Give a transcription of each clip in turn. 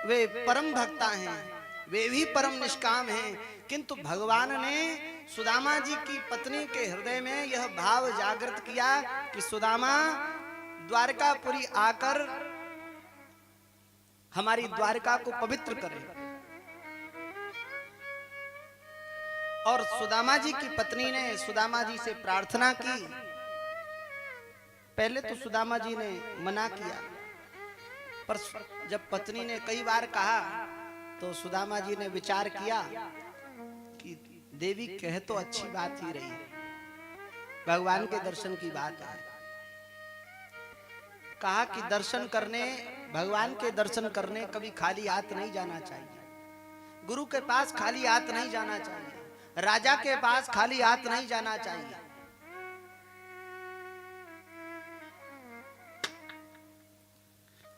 वे परम भक्ता हैं, वे भी परम निष्काम हैं, किंतु भगवान ने सुदामा जी की पत्नी के हृदय में यह भाव जागृत किया कि सुदामा द्वारकापुरी आकर हमारी द्वारका को पवित्र करें। और सुदामा जी की पत्नी ने सुदामा जी से प्रार्थना की। पहले तो सुदामा जी ने मना किया, पर जब पत्नी ने कई बार कहा तो सुदामा जी ने विचार किया कि देवी कह तो अच्छी बात ही रही, भगवान के दर्शन की बात है। कहा कि दर्शन करने, भगवान के दर्शन करने कभी खाली हाथ नहीं जाना चाहिए, गुरु के पास खाली हाथ नहीं जाना चाहिए, राजा के पास खाली हाथ नहीं जाना चाहिए।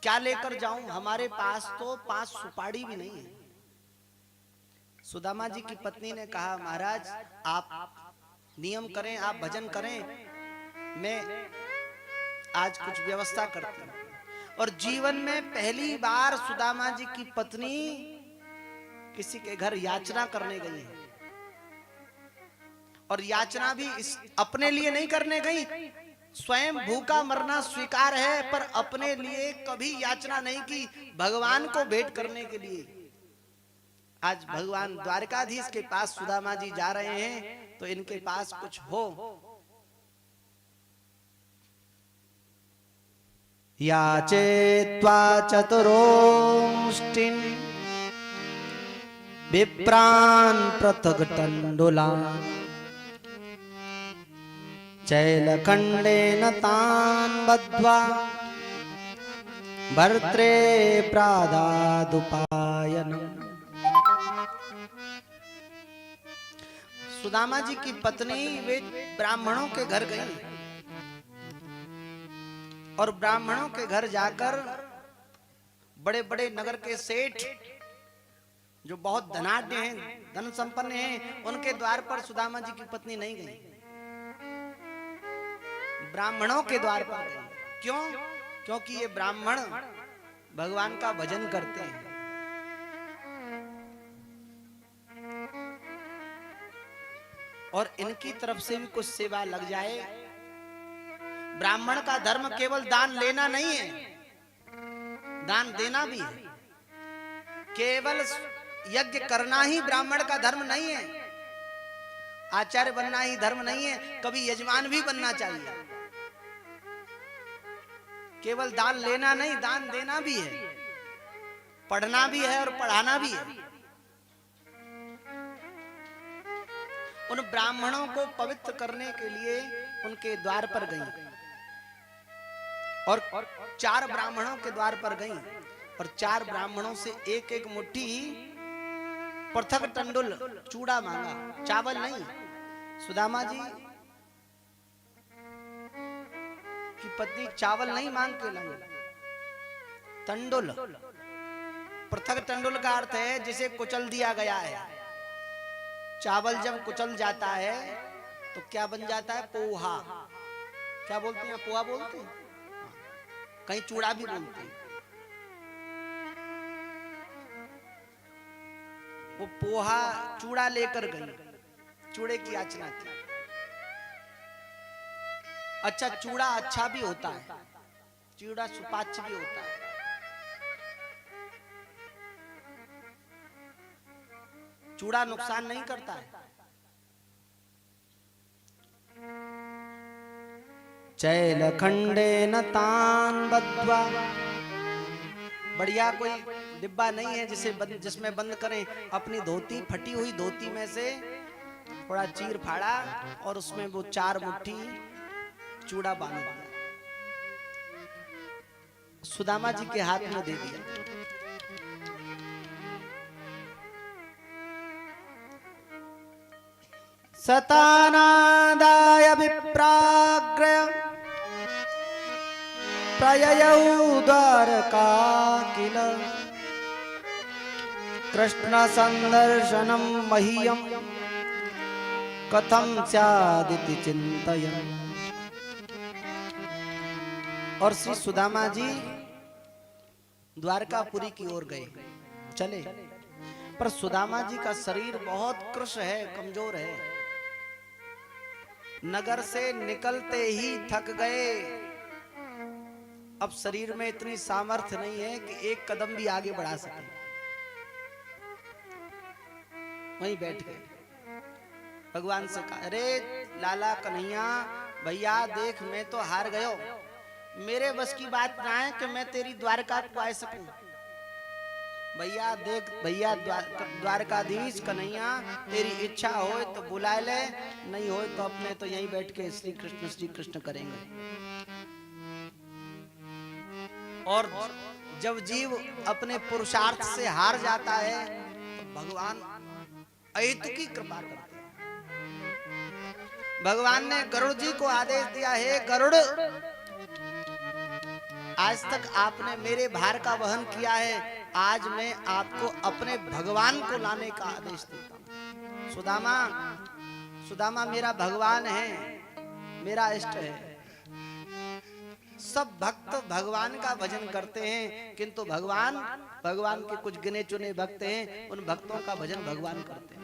क्या लेकर जाऊं, हमारे पास तो 5 सुपारी भी नहीं है। सुदामा जी की पत्नी ने कहा, महाराज आप नियम करें, आप भजन करें, मैं आज कुछ व्यवस्था करती हूं। और जीवन में पहली बार सुदामा जी की पत्नी किसी के घर याचना करने गई है। और याचना भी अपने लिए नहीं करने गई, स्वयं भूखा मरना स्वीकार है, पर अपने लिए कभी याचना नहीं की, भगवान को भेंट करने के लिए। आज भगवान द्वारकाधीश के पास सुदामा जी जा रहे हैं तो इनके पास कुछ हो। याचे त्वा चतुरोष्टिन विप्रान पृथग्टण्डुलान् चैलखण्डेन तान् बद्ध्वा भर्त्रे प्रादादुपायनम्। सुदामा जी की पत्नी वे ब्राह्मणों के घर गई और ब्राह्मणों के घर जाकर बड़े बड़े नगर के सेठ जो बहुत धनाढ्य हैं, धन संपन्न हैं, उनके द्वार पर सुदामा जी की पत्नी नहीं गई, ब्राह्मणों के द्वार पर गई। क्यों? क्योंकि ये ब्राह्मण भगवान का भजन करते हैं। और इनकी तरफ से भी कुछ सेवा लग जाए। ब्राह्मण का धर्म केवल दान लेना नहीं है, दान देना भी है। केवल यज्ञ करना ही ब्राह्मण का धर्म नहीं है, आचार्य बनना ही धर्म नहीं है, कभी यजमान भी बनना चाहिए। केवल दान लेना नहीं, दान देना भी है, पढ़ना भी है और पढ़ाना भी है। उन ब्राह्मणों को पवित्र करने के लिए उनके द्वार पर गई और 4 ब्राह्मणों के द्वार पर गई और 4 ब्राह्मणों से एक एक मुट्ठी पृथक टंडुल चूड़ा मांगा, चावल नहीं। सुदामा जी की पत्नी चावल नहीं मांग के लाई, टंडुल। पृथक टंडुल का अर्थ है जिसे कुचल दिया गया है। चावल जब कुचल जाता है तो क्या बन जाता है? पोहा। क्या बोलते हैं? पोहा बोलते हैं, कहीं चूड़ा भी बोलते हैं। वो पोहा चूड़ा लेकर गई, चूड़े की याचना थी। अच्छा, चूड़ा अच्छा भी होता है, चूड़ा सुपाच्य भी होता है। चूड़ा नुकसान नहीं करता है। चैलखण्डेन तान् बद्ध्वा, बढ़िया कोई डिब्बा नहीं है जिसमें बंद करें। अपनी धोती, फटी हुई धोती में से थोड़ा चीर फाड़ा और उसमें वो 4 मुट्ठी चूड़ा बांध दिया, सुदामा जी के हाथ में दे दिया। सतानादाय विप्राग्र प्रययौ द्वारका किल कृष्ण संदर्शनम मह्यम कथम स्यादिति चिंतयन्। और श्री सुदामा जी द्वारकापुरी की ओर गए। चले। पर सुदामा जी का शरीर बहुत कृश है, कमजोर है। नगर से निकलते ही थक गए। अब शरीर में इतनी सामर्थ्य नहीं है कि एक कदम भी आगे बढ़ा सके। वहीं बैठ गए। भगवान से कहा, अरे लाला कन्हैया, भैया देख मैं तो हार गयो। मेरे बस की बात ना है कि मैं तेरी द्वारका को आ सकूं। भैया देख, भैया द्वारकाधीश कन्हैया, तेरी इच्छा हो तो बुला ले, नहीं हो तो अपने तो यहीं बैठ के श्री कृष्ण करेंगे। और जब जीव अपने पुरुषार्थ से हार जाता है तो भगवान अहेतुकी कृपा करते हैं। भगवान ने गरुड़ जी को आदेश दिया, है गरुड़, आज तक आपने मेरे भार का वहन किया है, आज मैं आपको अपने भगवान को लाने का आदेश देता हूं। सुदामा, सुदामा मेरा भगवान है, मेरा इष्ट है। सब भक्त भगवान का भजन करते हैं, किंतु भगवान के कुछ गिने चुने भक्त हैं, उन भक्तों का भजन भगवान करते हैं।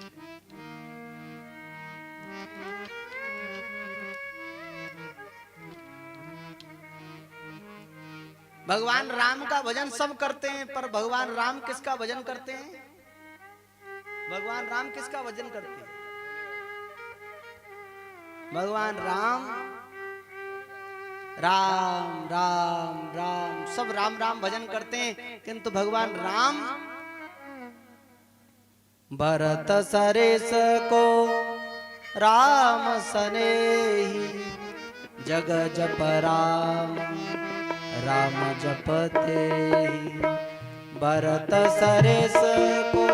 भगवान राम का भजन सब करते हैं, पर भगवान राम किसका भजन करते हैं? भगवान राम किसका भजन करते हैं? भगवान राम राम राम राम, सब राम राम भजन करते हैं, किंतु भगवान राम भरत सरेस को राम सनेही, जग जप राम राम जपते। भरत सरेस को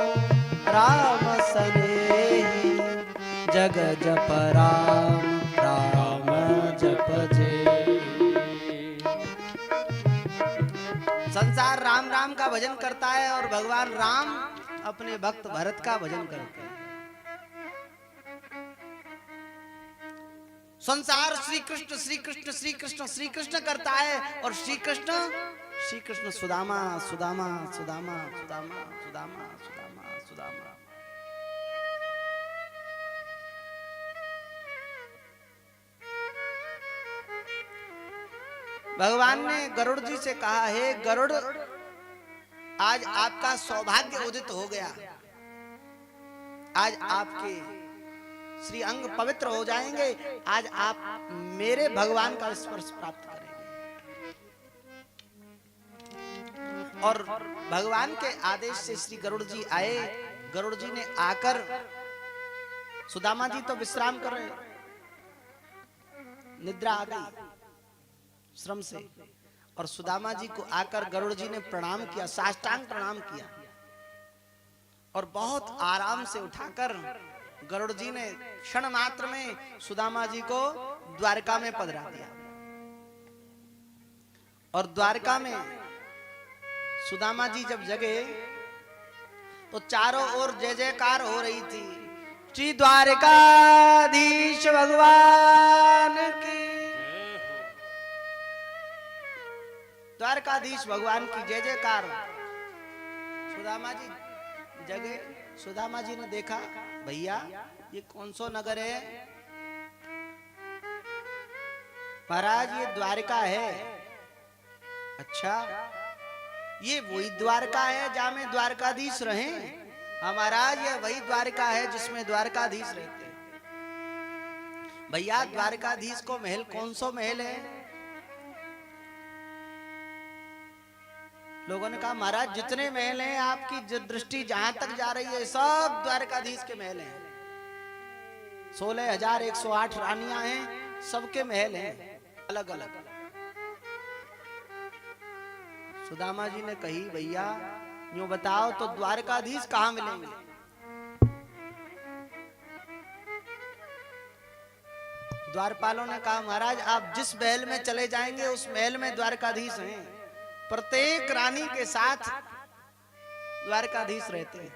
राम सनेही, जग जप राम राम जपते। संसार राम राम का भजन करता है और भगवान राम अपने भक्त भरत का भजन करते हैं। संसार श्री कृष्ण श्री कृष्ण श्री कृष्ण श्री कृष्ण करता है और श्री कृष्ण सुदामा सुदामा सुदामा सुदामा सुदामा सुदामा सुदामा। भगवान ने गरुड़ जी से कहा, है गरुड़, आज आपका सौभाग्य उदित हो गया। आज आपके श्री अंग पवित्र हो जाएंगे। आज आप मेरे भगवान का स्पर्श प्राप्त करेंगे। और भगवान के आदेश से श्री गरुड़ जी आए। गरुड़ जी ने आकर, सुदामा जी तो विश्राम कर रहे, निद्रा आ गई श्रम से, और सुदामा जी को आकर गरुड़ जी ने प्रणाम किया, साष्टांग प्रणाम किया, और बहुत आराम से उठाकर गरुड़ जी ने क्षण मात्र में सुदामा जी को द्वारका में पधरा दिया। और द्वारका में सुदामा जी जब जगे तो चारों ओर जय जयकार हो रही थी। श्री द्वारकाधीश भगवान की, द्वारकाधीश भगवान की जय जयकार। सुदामा जी जगे। सुदामा जी ने देखा, भैया ये कौन सा नगर है? महाराज ये द्वारका है। अच्छा, ये वही द्वारका है जहां में द्वारकाधीश रहे? महाराज ये वही द्वारका है जिसमें द्वारकाधीश रहते हैं। भैया द्वारकाधीश को महल कौन सा महल है? लोगों ने कहा, महाराज जितने महल हैं, आपकी दृष्टि जहां तक जा रही है सब द्वारकाधीश के महल हैं। 16,108 रानियां हैं, सबके महल हैं अलग अलग। सुदामा जी ने कही, भैया यूं बताओ तो द्वारकाधीश कहां मिलेंगे? द्वारपालों ने कहा, महाराज आप जिस महल में चले जाएंगे उस महल में द्वारकाधीश हैं। प्रत्येक रानी के साथ द्वारकाधीश रहते हैं।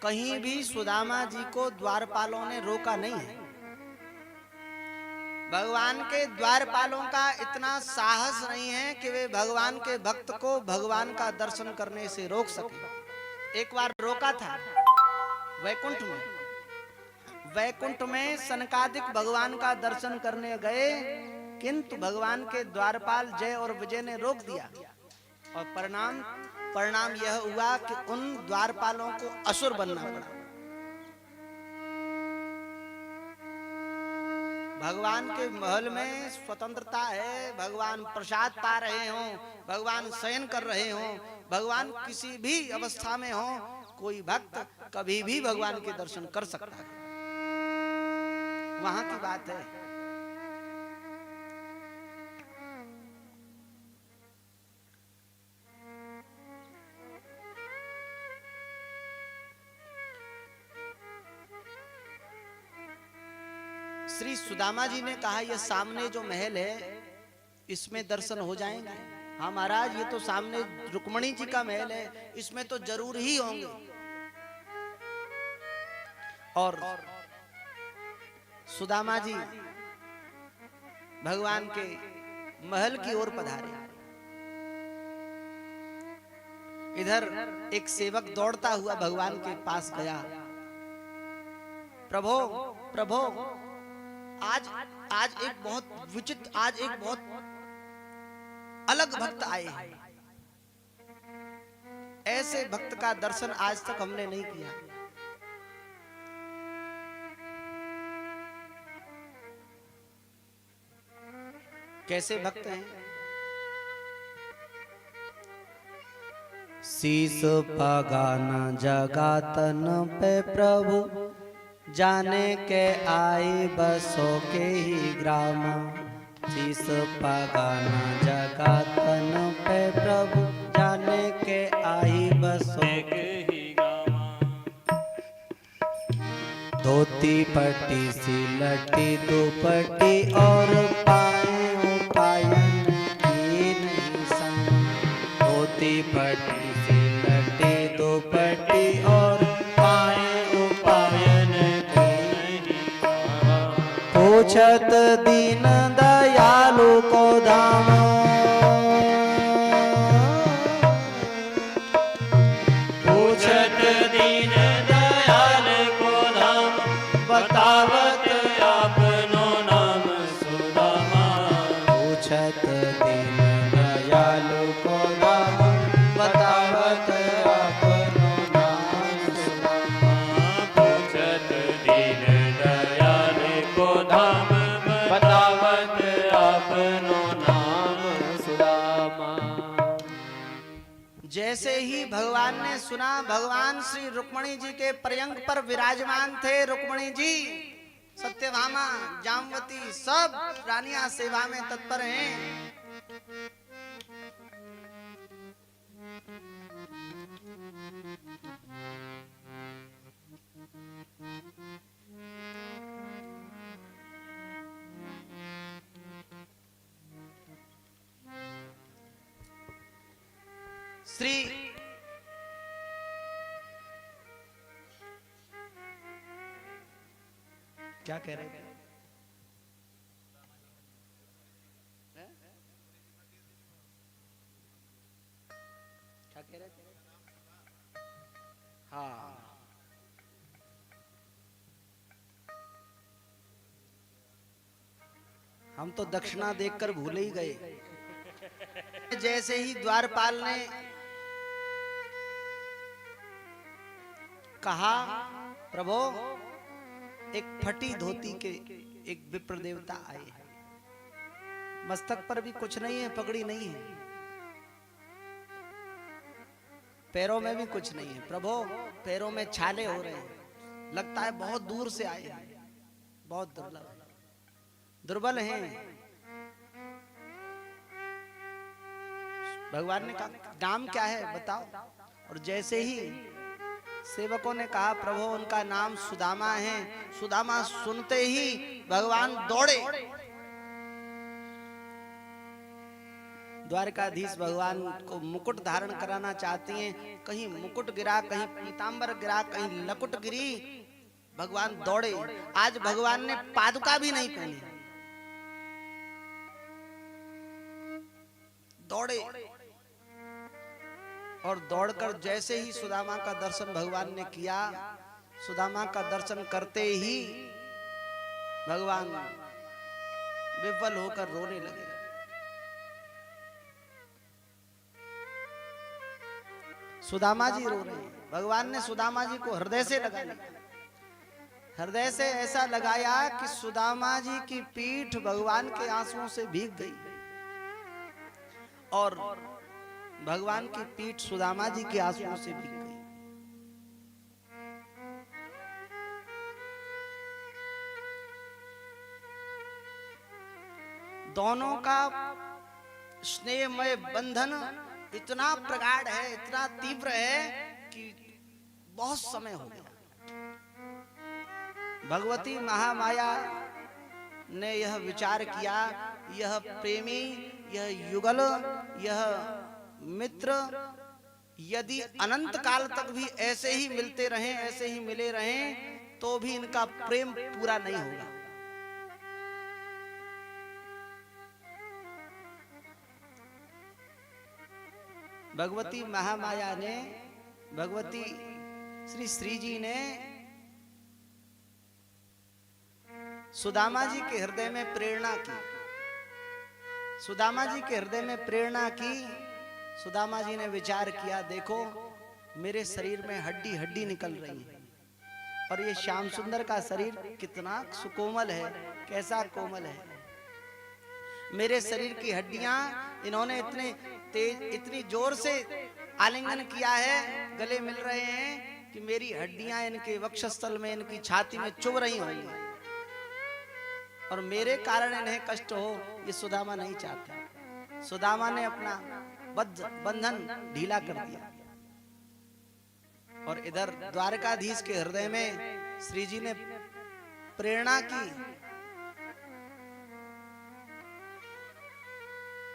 कहीं भी सुदामा जी को द्वारपालों ने रोका नहीं है। भगवान के द्वारपालों का इतना साहस नहीं है कि वे भगवान के भक्त को भगवान का दर्शन करने से रोक सके। एक बार रोका था वैकुंठ में। वैकुंठ में सनकादिक भगवान का दर्शन करने गए, किंतु भगवान के द्वारपाल जय और विजय ने रोक दिया और परिणाम यह हुआ कि उन द्वारपालों को असुर बनना पड़ा। भगवान के महल में स्वतंत्रता है, भगवान प्रसाद पा रहे हो, भगवान शयन कर रहे हो, भगवान किसी भी अवस्था में हो, कोई भक्त कभी भी भगवान के दर्शन कर सकता है। वहां की बात है। श्री सुदामा जी ने कहा यह सामने जो महल है इसमें दर्शन हो जाएंगे। हाँ महाराज, ये तो सामने रुक्मणी जी का महल है, इसमें तो जरूर ही होंगे। और सुदामा जी भगवान के महल की ओर पधारे। इधर एक सेवक दौड़ता हुआ भगवान के पास गया। प्रभो प्रभो, आज एक बहुत अलग भक्त आए हैं। ऐसे भक्त का दर्शन आज तक हमने नहीं किया। कैसे भक्त हैं? शीस पगाना जगातन पे प्रभु, जाने के आई बसो के ही ग्राम। शीस पगाना जगातन पे प्रभु, जाने के आई बसो के ही ग्राम। धोती पट्टी सिलटी दुपट्टी और पाए पायन की नहीं संग। धोती पट्टी सिलटी दुपट्टी और पाए पायन की नहीं संग। पूछत दीन दयालु को धाम, पूछत दीन बतावत आपनो नाम सुदामा। पूछत दीन दयालु को धाम, बतावत आपनो नाम सुदामा। पूछत दीन दयालु को धाम, बतावत आपनो नाम सुदामा। जैसे ही भगवान ने सुना, भगवान श्री रुक्मणी जी के पर्यंक पर विराजमान थे। रुक्मणी जी, सत्यभामा, जामवती सब रानियां सेवा में तत्पर हैं। श्री क्या कह रहे थे? क्या कह रहे थे? हाँ, हम तो दक्षिणा देखकर भूल ही गए। जैसे ही द्वारपाल ने कहा, प्रभु एक फटी धोती के एक विप्र देवता आए हैं, मस्तक पर भी कुछ नहीं है, पगड़ी नहीं है, पैरों में भी कुछ नहीं है। प्रभु पैरों में छाले हो रहे हैं, लगता है बहुत दूर से आए हैं, बहुत दुर्बल हैं। भगवान ने कहा नाम क्या है बताओ। और जैसे ही सेवकों ने कहा प्रभु उनका नाम सुदामा है, सुदामा सुनते ही भगवान दौड़े। द्वारकाधीश भगवान को मुकुट धारण कराना चाहती हैं, कहीं मुकुट गिरा, कहीं पीतांबर गिरा, कहीं लकुट गिरी, भगवान दौड़े। आज भगवान ने पादुका भी नहीं पहनी, दौड़े और दौड़कर जैसे ही सुदामा का दर्शन भगवान ने किया, सुदामा का दर्शन करते ही भगवान विफल होकर रोने लगे। सुदामा जी रो रहे हैं। भगवान ने सुदामा जी को हृदय से लगा लिया, हृदय से ऐसा लगाया कि सुदामा जी की पीठ भगवान के आंसुओं से भीग गई और भगवान की पीठ सुदामा जी के आंसुओं से भीग गई। दोनों का स्नेहमय बंधन इतना प्रगाढ़ है, इतना तीव्र है कि बहुत समय हो गया। भगवती महामाया ने यह विचार किया, यह प्रेमी, यह युगल, यह मित्र यदि अनंत काल तक भी ऐसे ही मिलते रहें, ऐसे ही मिले रहें, तो भी इनका प्रेम पूरा नहीं होगा। भगवती महामाया ने, भगवती श्री जी ने सुदामा जी के हृदय में प्रेरणा की, सुदामा जी के हृदय में प्रेरणा की। सुदामा जी ने विचार किया, देखो मेरे शरीर में हड्डी हड्डी निकल रही है और ये श्याम सुंदर का शरीर कितना सुकोमल है, कैसा कोमल है। मेरे शरीर की हड्डियां इन्होंने इतने तेज, इतनी जोर से आलिंगन किया है, गले मिल रहे हैं कि मेरी हड्डियां इनके वक्षस्थल में, इनकी छाती में चुभ रही होंगी और मेरे कारण इन्हें कष्ट हो, ये सुदामा नहीं चाहते। सुदामा ने अपना बंधन ढीला कर दिया और इधर द्वारकाधीश के हृदय में श्री जी ने प्रेरणा की।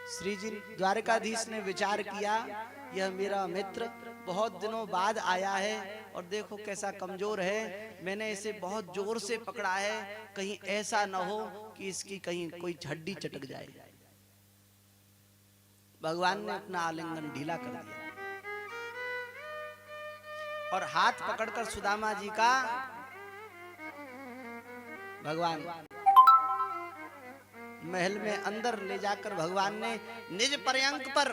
श्री जी द्वारकाधीश ने विचार किया, यह मेरा मित्र बहुत दिनों बाद आया है और देखो कैसा कमजोर है, मैंने इसे बहुत जोर से पकड़ा है, कहीं ऐसा न हो कि इसकी कहीं कोई हड्डी चटक जाए। भगवान ने अपना आलिंगन ढीला कर दिया और हाथ पकड़कर सुदामा जी का भगवान महल में अंदर ले जाकर भगवान ने निज पर्यंक पर,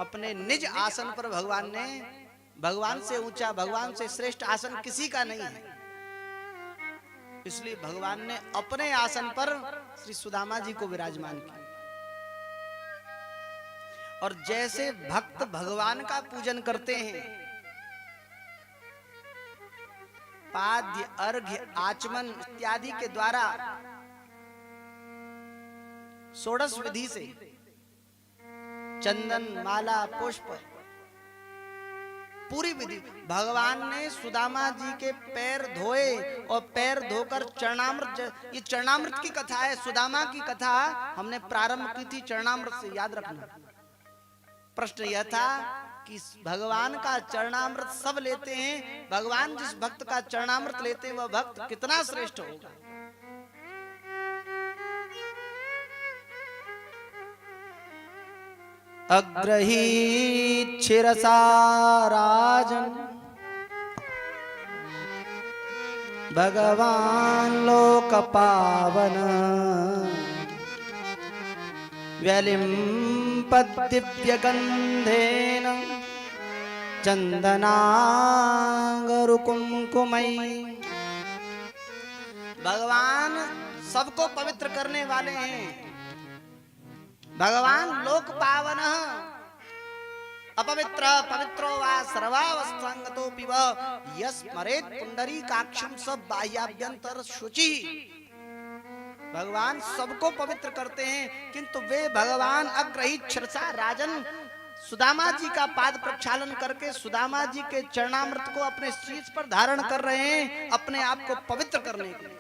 अपने निज आसन पर भगवान ने, भगवान से ऊंचा, भगवान से श्रेष्ठ आसन किसी का नहीं है, इसलिए भगवान ने अपने आसन पर श्री सुदामा जी को विराजमान किया। और जैसे भक्त भगवान का पूजन करते हैं, पाद्य, अर्घ्य, आचमन इत्यादि के द्वारा, षोडश विधि से, चंदन, माला, पुष्प, पूरी विधि, भगवान ने सुदामा जी के पैर धोए और पैर धोकर चरणामृत, ये चरणामृत की कथा है, सुदामा की कथा हमने प्रारंभ की थी चरणामृत से, याद रखना। प्रश्न यह था कि भगवान का चरणामृत सब लेते हैं, भगवान जिस भक्त का चरणामृत लेते हैं वह भक्त कितना श्रेष्ठ होगा। अग्रही शिरसा राजन भगवान लोक पावन व्यलिम्पद्दिव्य गंधेन चंदनागरु कुमकुमई। भगवान सबको पवित्र करने वाले हैं, भगवान लोक पावन, अपवित्र पवित्रो वा सर्वावस्थांगतोऽपि वः यस्मरेत् पुंडरीकाक्षं सब बाह्याभ्यंतर शुचि। भगवान सबको पवित्र करते हैं, किंतु वे भगवान अग्रहित शिरसा राजन सुदामा जी का पाद प्रक्षालन करके सुदामा जी के चरणामृत को अपने शीश पर धारण कर रहे हैं, अपने आप को पवित्र करने के लिए।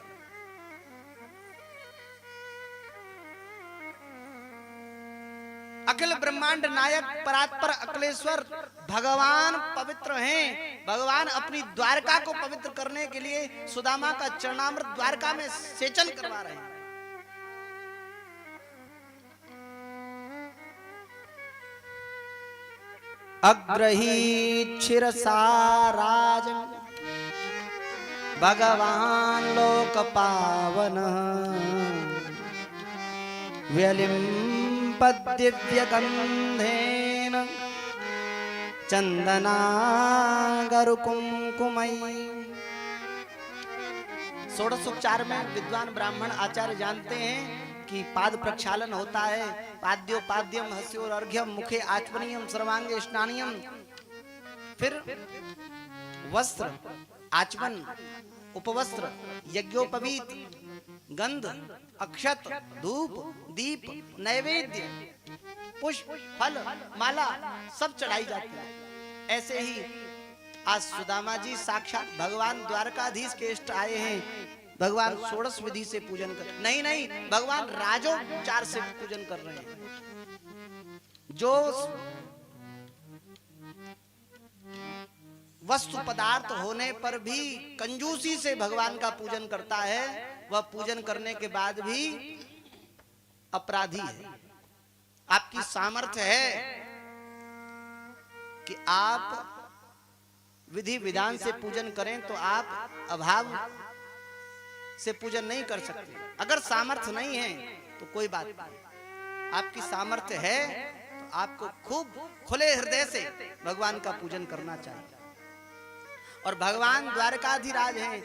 अखिल ब्रह्मांड नायक परात्पर अखिलेश्वर भगवान पवित्र हैं। भगवान अपनी द्वारका को पवित्र करने के लिए सुदामा का चरणामृत द्वारका में सेचन करवा रहे हैं। अग्रही क्षीरसाराज भगवान लोक पावन व्यलिम्पद्दिव्य गंधेन चंदनागर कुमकुमयी। षोडशोपचार में विद्वान ब्राह्मण आचार्य जानते हैं कि पाद प्रक्षालन होता है। पाद्योपाद्यम हस्योर्घ्यम मुखे आचमनीयम सर्वांगे स्नानियम। फिर वस्त्र आचमन उपवस्त्र यज्ञोपवीत गंध अक्षत धूप दीप नैवेद्य पुष्प फल माला सब चढ़ाई जाती है। ऐसे ही आज सुदामा जी साक्षात भगवान द्वारकाधीश के इष्ट आए हैं। भगवान षोडश विधि से पूजन कर नहीं भगवान राजोपचार से पूजन कर रहे हैं। जो वस्तु पदार्थ होने पर भी कंजूसी से भगवान का पूजन करता है वह पूजन करने के बाद भी अपराधी है। आपकी सामर्थ्य है कि आप विधि विधान से पूजन करें तो आप अभाव से पूजन नहीं कर सकते। अगर सामर्थ्य नहीं है तो कोई बात नहीं। आपकी सामर्थ्य है तो आपको खूब खुले हृदय से भगवान का पूजन करना चाहिए। और भगवान द्वारकाधीराज हैं,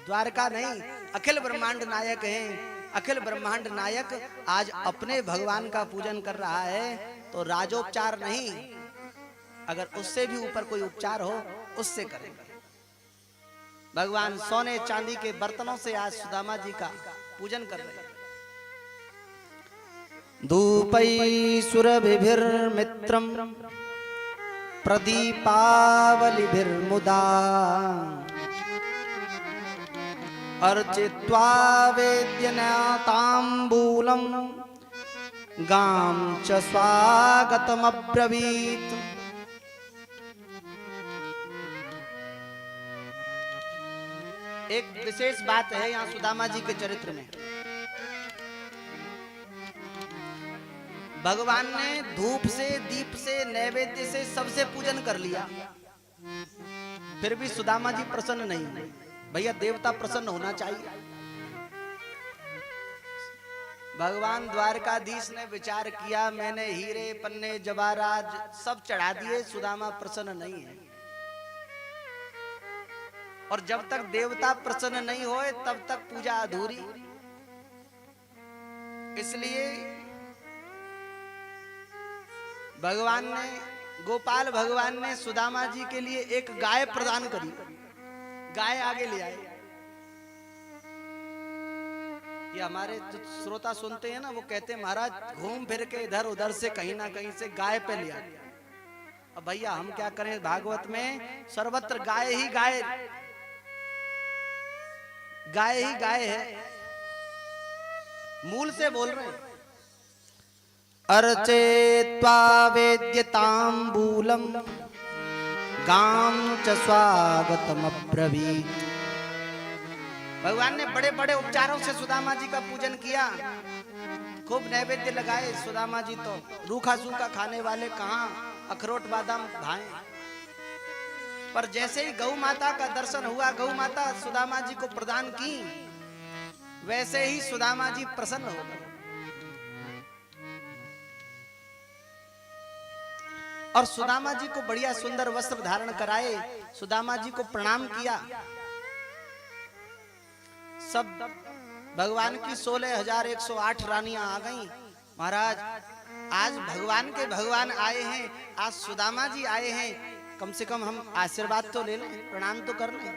द्वारका नहीं अखिल ब्रह्मांड नायक हैं। अखिल ब्रह्मांड नायक आज अपने भगवान का पूजन कर रहा है तो राजोपचार नहीं, अगर उससे भी ऊपर कोई उपचार हो उससे करेंगे। भगवान सोने चांदी के बर्तनों से आज सुदामा जी का पूजन कर रहे हैं। धूपै सुरभिर्मित्रम प्रदीपावलिभिर्मुदा अर्चित्वा वेद्यनाताम्बूलम गां च स्वागतमब्रवीत्। एक विशेष बात है यहाँ सुदामा जी के चरित्र में। भगवान ने धूप से दीप से नैवेद्य से सबसे पूजन कर लिया, फिर भी सुदामा जी प्रसन्न नहीं हुए। भैया देवता प्रसन्न होना चाहिए। भगवान द्वारकाधीश ने विचार किया मैंने हीरे पन्ने जवाहरात सब चढ़ा दिए, सुदामा प्रसन्न नहीं है। और जब तक देवता प्रसन्न नहीं होए तब तक पूजा अधूरी। इसलिए भगवान ने गोपाल भगवान ने सुदामा जी के लिए एक गाय प्रदान करी। गाय आगे ले आए। ये हमारे जो श्रोता सुनते हैं ना वो कहते हैं महाराज घूम फिर के इधर उधर से कहीं ना कहीं से गाय पे ले आए। अब भैया हम क्या करें, भागवत में सर्वत्र गाय ही गाय है, मूल से बोल रहे हैं। अर्चेत्वा वेद्यताम्बूलम गां च स्वागतमब्रवीत्। भगवान ने बड़े बड़े उपचारों से सुदामा जी का पूजन किया, खूब नैवेद्य लगाए। सुदामा जी तो रूखा सूखा खाने वाले कहाँ अखरोट बादाम भाए। पर जैसे ही गौ माता का दर्शन हुआ, गौ माता सुदामा जी को प्रदान की, वैसे ही सुदामा जी प्रसन्न हो गए और सुदामा जी को बढ़िया सुंदर वस्त्र धारण कराए। सुदामा जी को प्रणाम किया। सब भगवान की 16,108 रानियां आ गईं। महाराज आज भगवान के भगवान आए हैं, आज सुदामा जी आए हैं, कम से कम हम आशीर्वाद तो ले लें, प्रणाम तो कर लें।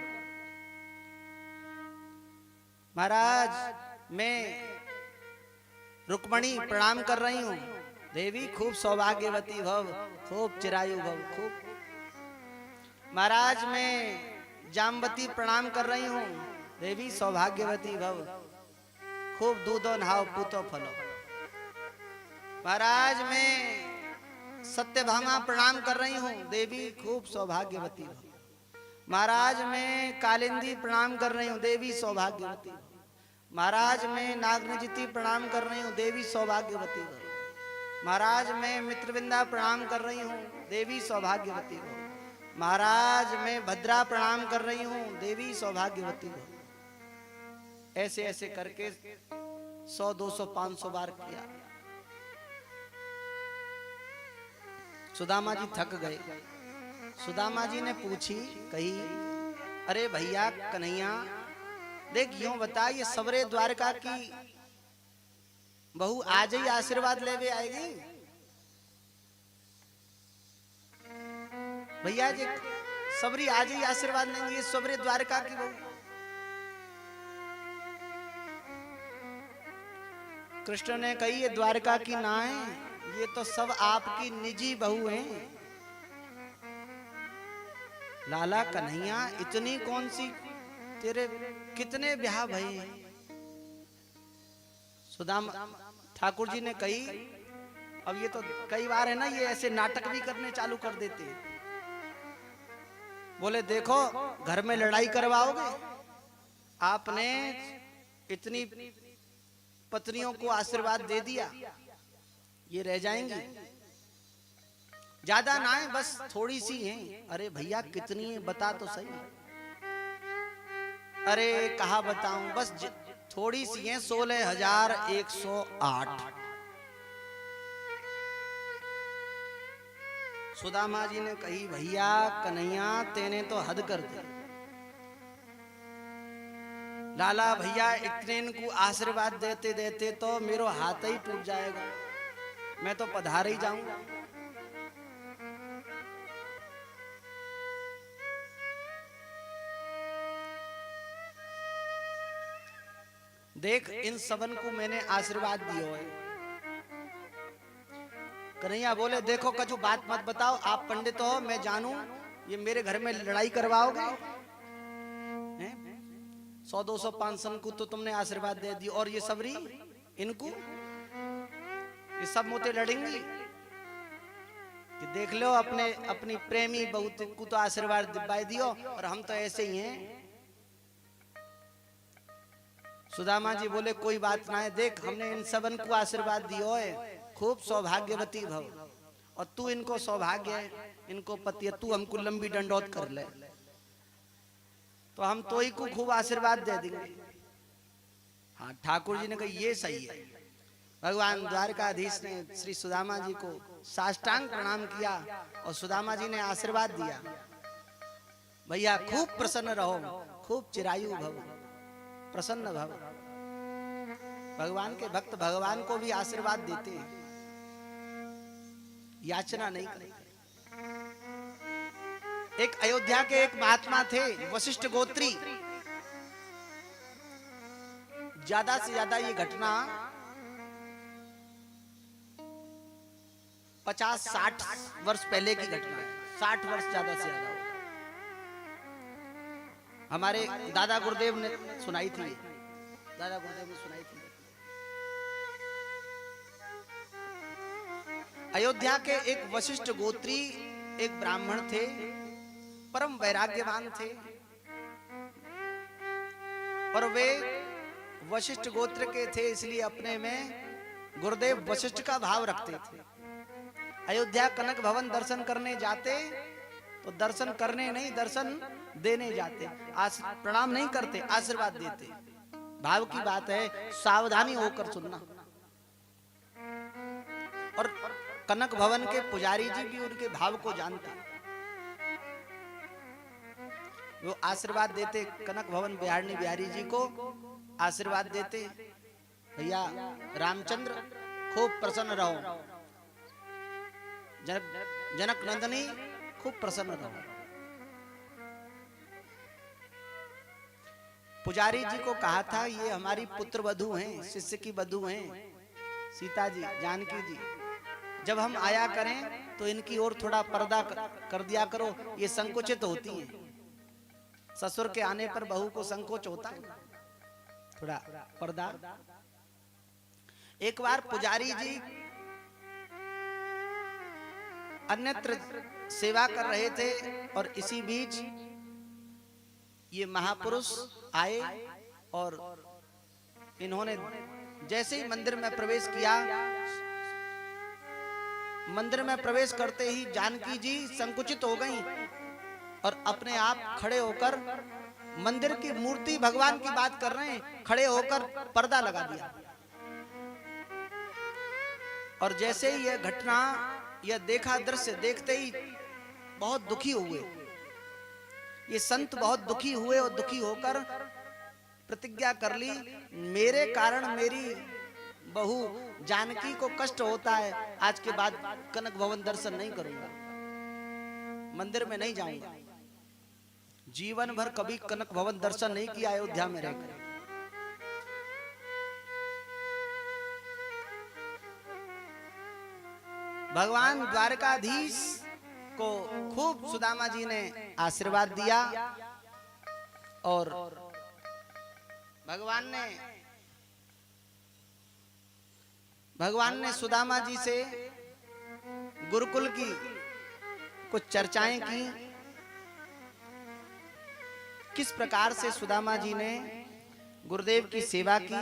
महाराज मैं रुक्मणी प्रणाम कर रही हूं। देवी खूब सौभाग्यवती भव, खूब चिरायु भव, खूब। महाराज मैं जामवती प्रणाम कर रही हूं। देवी सौभाग्यवती भव, खूब दूधो नहाओ पूतो फलो। महाराज मैं सत्यभामा प्रणाम कर रही हूं। देवी खूब सौभाग्यवती भव। महाराज मैं कालिंदी प्रणाम कर रही हूं। देवी सौभाग्यवती भव। महाराज मैं नागनजिती प्रणाम कर रही हूं। देवी सौभाग्यवती भव। महाराज मैं मित्रविंदा प्रणाम कर रही हूँ, देवी सौभाग्यवती हो। महाराज मैं भद्रा प्रणाम कर रही हूँ, देवी सौभाग्यवती हो। ऐसे ऐसे करके 100, 200, 500 बार किया। सुदामा जी थक गए। सुदामा जी ने पूछी, कही, अरे भैया कन्हैया, देख यूं बता, ये सवरे द्वारका की बहू आज ही आशीर्वाद लेवे आएगी? भैया जी सबरी आज ही आशीर्वाद लेंगी, ये सवरे द्वारका की बहू। कृष्ण ने कही, ये द्वारका की ना है, ये तो सब आपकी निजी बहू हैं। लाला कन्हैया, इतनी कौन सी, तेरे कितने ब्याह भये हैं? सुदामा ठाकुर जी ने कही, अब ये तो कई बार है ना, ये ऐसे नाटक भी करने चालू कर देते हैं। बोले देखो, घर में लड़ाई करवाओगे, आपने इतनी पत्नियों को आशीर्वाद दे दिया, ये रह जाएंगी, ज्यादा ना है, बस थोड़ी सी हैं। अरे भैया कितनी है, बता तो सही। अरे कहा बताऊं, बस थोड़ी सी हैं, 16,108। सुदामा जी ने कही, भैया कन्हैया तेने तो हद कर दी। लाला भैया इतने इनको आशीर्वाद देते देते तो मेरा हाथ ही टूट जाएगा, मैं तो पधार ही जाऊंगा। देख इन सबन को मैंने आशीर्वाद दियो है। कन्हैया बोले, देखो कछु बात मत बताओ, आप पंडित हो, मैं जानू, ये मेरे घर में लड़ाई करवाओगे? 100, 200, 500 को तो तुमने आशीर्वाद दे दी, और ये सबरी इनको, ये सब मुझे लड़ेंगी कि देख लो, अपने अपनी प्रेमी बहुत को तो आशीर्वाद दिलवा दियो, और हम तो ऐसे ही हैं। सुदामा जी बोले, कोई बात ना है, देख हमने इन सबन को आशीर्वाद दियो है, खूब सौभाग्यवती भव, और तू इनको सौभाग्य है, इनको पति है, तू हमको लंबी डंडौत कर ले, तो हम तो ही को खूब आशीर्वाद दे देंगे। हाँ ठाकुर जी ने कहा, ये सही है। भगवान द्वारकाधीश ने श्री सुदामा जी को साष्टांग प्रणाम किया, और सुदामा जी ने आशीर्वाद दिया, भैया खूब प्रसन्न रहो, खूब चिरायु भव, प्रसन्न भव। भगवान के भक्त भगवान को भी आशीर्वाद देते हैं, याचना नहीं करते। एक अयोध्या के एक महात्मा थे, वशिष्ठ गोत्री। ज्यादा से ज्यादा ये घटना 50-60 वर्ष पहले की घटना है, 60 वर्ष ज्यादा से ज्यादा। हमारे दादा गुरुदेव ने सुनाई थी, दादा गुरुदेव ने सुनाई थी। अयोध्या के एक वशिष्ठ गोत्री एक ब्राह्मण थे, परम वैराग्यवान थे, और वे वशिष्ठ गोत्र के थे, इसलिए अपने में गुरुदेव वशिष्ठ का भाव रखते थे। अयोध्या कनक भवन दर्शन करने जाते तो दर्शन करने नहीं, दर्शन देने जाते, प्रणाम नहीं करते, आशीर्वाद देते। भाव की बात है, सावधानी होकर सुनना। और कनक भवन के पुजारी जी भी उनके भाव को जानते, वो आशीर्वाद देते। कनक भवन बिहारनी बिहारी जी को आशीर्वाद देते, भैया रामचंद्र खूब प्रसन्न रहो, जनक नंदनी खूब प्रसन्न रहो। पुजारी जी को कहा था, ये हमारी पुत्र वधू हैं, शिष्य की वधू हैं, सीता जी, जानकी जी, जब हम आया करें तो इनकी ओर थोड़ा पर्दा कर दिया करो, ये संकुचित होती हैं। ससुर के आने पर बहू को संकोच होता है, थोड़ा पर्दा। एक बार पुजारी जी अन्यत्र सेवा कर रहे थे, और इसी बीच ये महापुरुष आए, और इन्होंने जैसे ही मंदिर में प्रवेश किया, मंदिर में प्रवेश करते ही जानकी जी संकुचित हो गईं और अपने आप खड़े होकर मंदिर की मूर्ति भगवान की बात कर रहे हैं, खड़े होकर पर्दा लगा दिया। और जैसे ही यह घटना, यह देखा दृश्य देखते ही बहुत दुखी हुए। ये संत बहुत दुखी हुए और दुखी होकर प्रतिज्ञा कर ली, मेरे कारण मेरी बहू जानकी को कष्ट होता है, आज के बाद कनक भवन दर्शन नहीं करूंगा, मंदिर में नहीं जाऊंगा। जीवन भर कभी कनक भवन दर्शन नहीं किया अयोध्या में रहकर। भगवान द्वारकाधीश को खूब सुदामा जी ने आशीर्वाद दिया और भगवान ने सुदामा जी से गुरुकुल की कुछ चर्चाएं की, किस प्रकार से सुदामा जी ने गुरुदेव की सेवा की।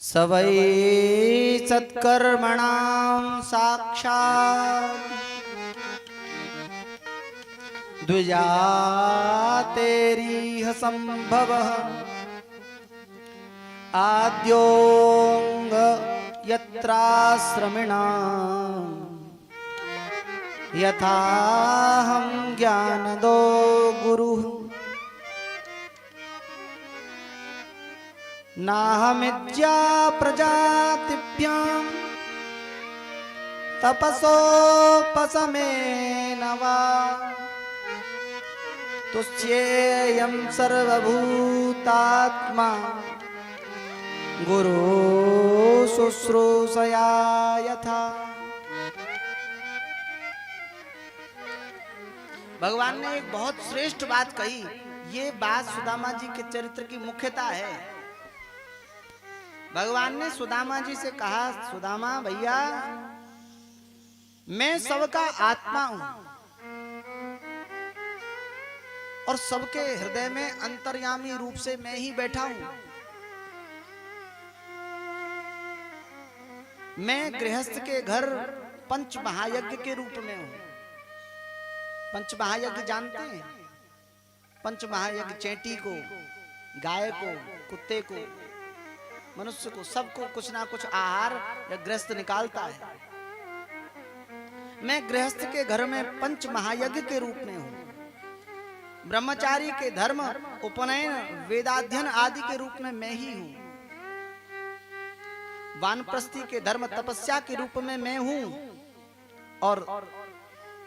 सवै सत्कर्मणां साक्षात् द्विजा तेरीह संभवः आद्योंग यत्राश्रमिणां यथाहं ज्ञानदो गुरुः नाहमिज्या प्रजातिभ्यां तपसोपशमेन वा तुष्येयं सर्वभूतात्मा गुरु शुश्रूषया यथा। भगवान ने एक बहुत श्रेष्ठ बात कही। ये बात सुदामा जी के चरित्र की मुख्यता है। भगवान ने सुदामा जी से कहा, सुदामा भैया, मैं सबका आत्मा हूं और सबके हृदय में अंतर्यामी रूप से मैं ही बैठा हूं। मैं गृहस्थ के घर पंच महायज्ञ के रूप में हूं। पंच महायज्ञ जानते हैं? पंच महायज्ञ चेटी को, गाय को, कुत्ते को, मनुष्य को, सबको कुछ ना कुछ आहार या गृहस्थ निकालता है। मैं गृहस्थ के घर में पंच महायज्ञ के रूप में हूं। ब्रह्मचारी के धर्म, उपनयन, वेदाध्ययन आदि के रूप में मैं ही हूं। वानप्रस्थी के धर्म, तपस्या के रूप में मैं हूं। और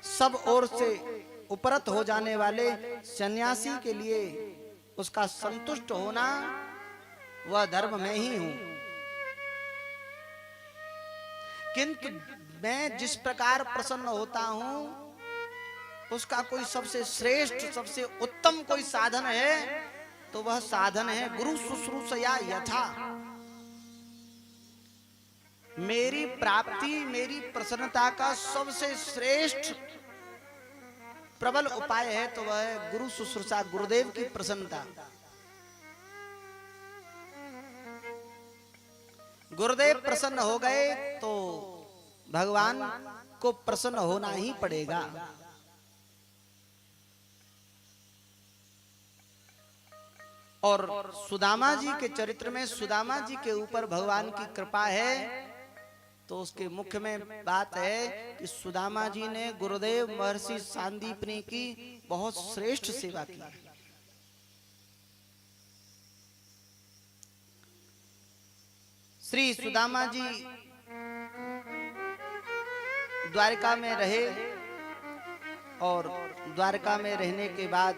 सब ओर से उपरत हो जाने वाले सन्यासी के लिए उसका संतुष्ट होना, वह धर्म मैं ही हूं। किंतु मैं जिस प्रकार प्रसन्न होता हूं, उसका कोई सबसे श्रेष्ठ, सबसे उत्तम कोई साधन है तो वह साधन है गुरु शुश्रूषया यथा। मेरी प्राप्ति, मेरी प्रसन्नता का सबसे श्रेष्ठ प्रबल उपाय है तो वह है गुरु शुश्रूषा, गुरुदेव की प्रसन्नता। गुरुदेव प्रसन्न हो गए तो भगवान को प्रसन्न होना ही पड़ेगा। और सुदामा जी के चरित्र में सुदामा जी के ऊपर भगवान की कृपा है तो उसके मुख्य में बात है कि सुदामा जी ने गुरुदेव महर्षि सांदीपनी की बहुत श्रेष्ठ सेवा की। श्री सुदामा जी द्वारका में रहे और द्वारका में रहने के बाद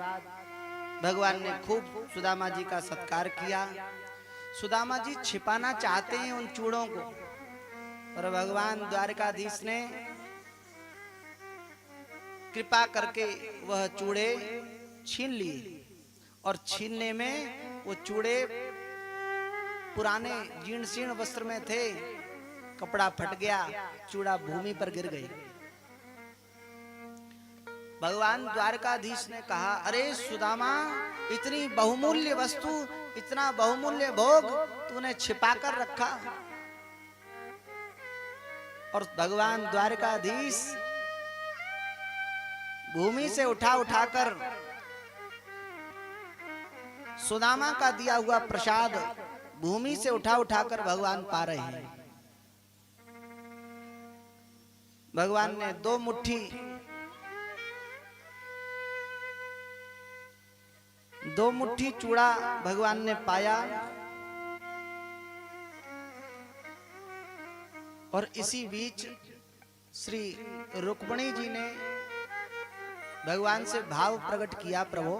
भगवान ने खूब सुदामा जी का सत्कार किया। सुदामा जी छिपाना चाहते हैं उन चूड़ों को, पर भगवान द्वारकाधीश ने कृपा करके वह चूड़े छीन लिए और छीनने में वो चूड़े पुराने जीर्ण शीर्ण वस्त्र में थे। कपड़ा फट गया, चूड़ा भूमि पर गिर गई। भगवान द्वारकाधीश ने कहा, अरे सुदामा, इतनी बहुमूल्य वस्तु, इतना बहुमूल्य भोग तूने छिपा कर रखा, और भगवान द्वारकाधीश भूमि से उठा उठाकर सुदामा का दिया हुआ प्रसाद भूमि से उठा उठाकर भगवान पा रहे हैं। भगवान ने दो मुट्ठी चूड़ा भगवान ने पाया और इसी बीच श्री रुक्मिणी जी ने भगवान से भाव प्रकट किया, प्रभु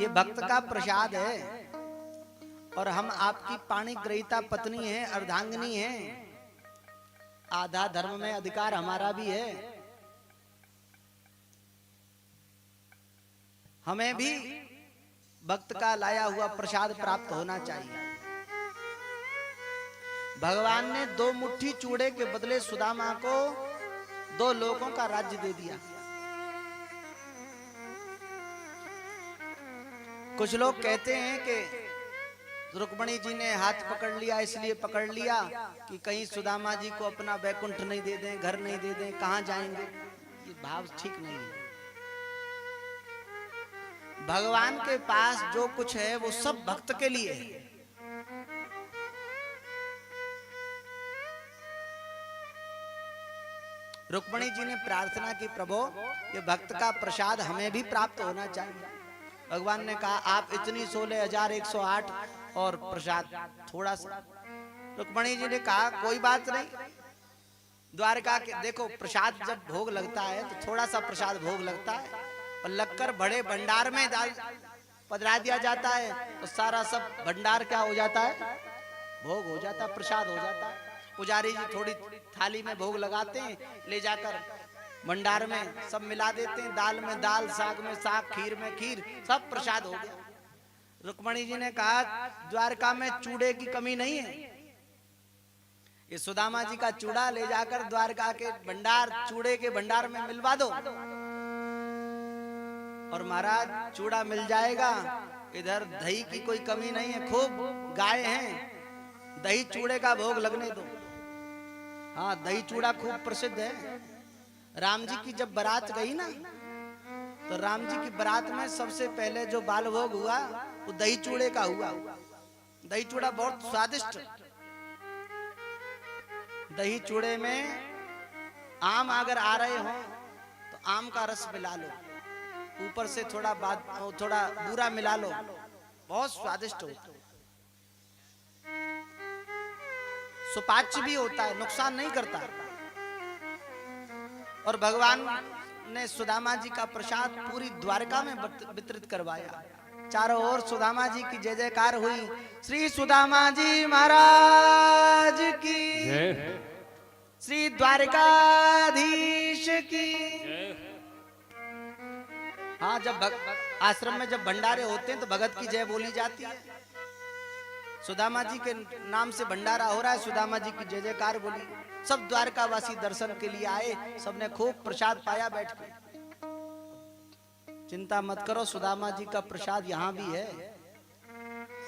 ये भक्त का प्रसाद है और हम आपकी पाणी ग्रहीता पत्नी है, अर्धांगिनी है, आधा धर्म में अधिकार हमारा भी है, हमें भी भक्त का लाया हुआ प्रसाद प्राप्त होना चाहिए। भगवान ने 2 मुट्ठी चूड़े के बदले सुदामा को 2 लोगों का राज्य दे दिया। कुछ लोग कहते हैं कि रुक्मिणी जी ने हाथ पकड़ लिया, इसलिए पकड़ लिया कि कहीं सुदामा जी को अपना वैकुंठ नहीं दे दें, घर नहीं दे दें, कहां जाएंगे। ये भाव ठीक नहीं है। भगवान के पास जो कुछ है वो सब भक्त के लिए है। रुक्मिणी जी ने प्रार्थना की, प्रभु ये भक्त का प्रसाद हमें भी प्राप्त होना चाहिए। भगवान ने कहा आप इतनी 16,108 और प्रसाद थोड़ा सा। रुक्मिणी जी ने कहा कोई बात नहीं, द्वारका के देखो प्रसाद जब भोग लगता है तो थोड़ा सा प्रसाद भोग लगता है और लगकर बड़े भंडार में पधरा दिया जाता है तो सारा सब भंडार क्या हो जाता है, भोग हो जाता है, प्रसाद हो जाता है। पुजारी जी थोड़ी थाली में भोग लगाते हैं, ले जाकर भंडार में सब मिला देते हैं, दाल में दाल, साग में साग, खीर में खीर, सब प्रसाद हो गया। रुक्मिणी जी ने कहा द्वारका में चूड़े की कमी नहीं है, ये सुदामा जी का चूड़ा ले जाकर द्वारका के भंडार, चूड़े के भंडार में मिलवा दो और महाराज चूड़ा मिल जाएगा। इधर दही की कोई कमी नहीं है, खूब गाय हैं, दही चूड़े का भोग लगने दो। हाँ दही चूड़ा खूब प्रसिद्ध है। राम जी की जब बारात गई ना तो राम जी की बारात में सबसे पहले जो बाल भोग हुआ वो दही चूड़े का हुआ। दही चूड़ा बहुत स्वादिष्ट। दही चूड़े में आम अगर आ रहे हो तो आम का रस मिला लो, ऊपर से थोड़ा बूरा मिला लो, बहुत स्वादिष्ट होता है। सुपाच्य भी होता है, नुकसान नहीं करता। और भगवान ने सुदामा जी का प्रसाद पूरी द्वारका में वितरित करवाया। चारों ओर सुदामा जी की जय जयकार हुई। श्री सुदामा जी महाराज की, श्री द्वारकाधीश की। हाँ जब आश्रम में जब भंडारे होते हैं तो भगत की जय बोली जाती है। सुदामा जी के नाम से भंडारा हो रहा है, सुदामा जी की जय जयकार बोली। सब द्वारकावासी दर्शन के लिए आए, सबने खूब प्रसाद पाया बैठ के। चिंता मत करो, सुदामा जी का प्रसाद यहाँ भी है।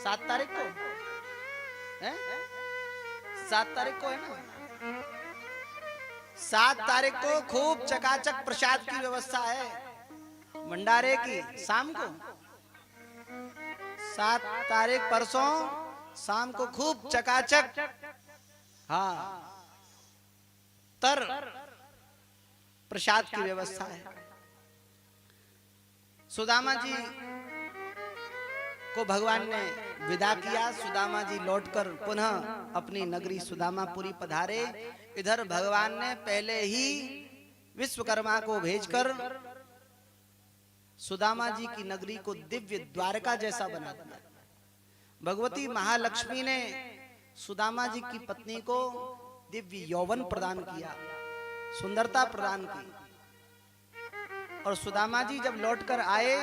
7 तारीख को है, 7 तारीख को है ना, 7 तारीख को खूब चकाचक प्रसाद की व्यवस्था है भंडारे की। शाम को 7 तारीख परसों शाम को खूब चकाचक, हाँ तर प्रसाद की व्यवस्था है। सुदामा जी को भगवान ने विदा किया। सुदामा जी लौटकर पुनः अपनी नगरी सुदामापुरी पधारे। इधर भगवान ने पहले ही विश्वकर्मा को भेजकर सुदामा जी की नगरी को दिव्य द्वारका जैसा बना दिया। भगवती महालक्ष्मी ने सुदामा जी की पत्नी को दिव्य यौवन प्रदान किया, सुंदरता प्रदान की। और सुदामा जी जब लौटकर आए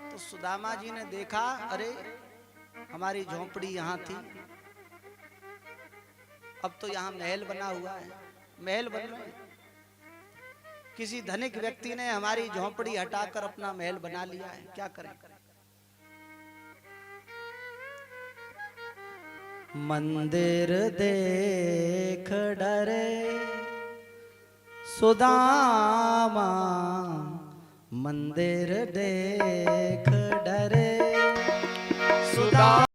तो सुदामा जी ने देखा, अरे हमारी झोंपड़ी यहाँ थी, अब तो यहाँ महल बना हुआ है, महल बन रहे हैं। किसी धनिक व्यक्ति ने हमारी झोंपड़ी हटाकर अपना महल बना लिया है, क्या करें। मंदिर देख डरे सुदामा, मंदिर देख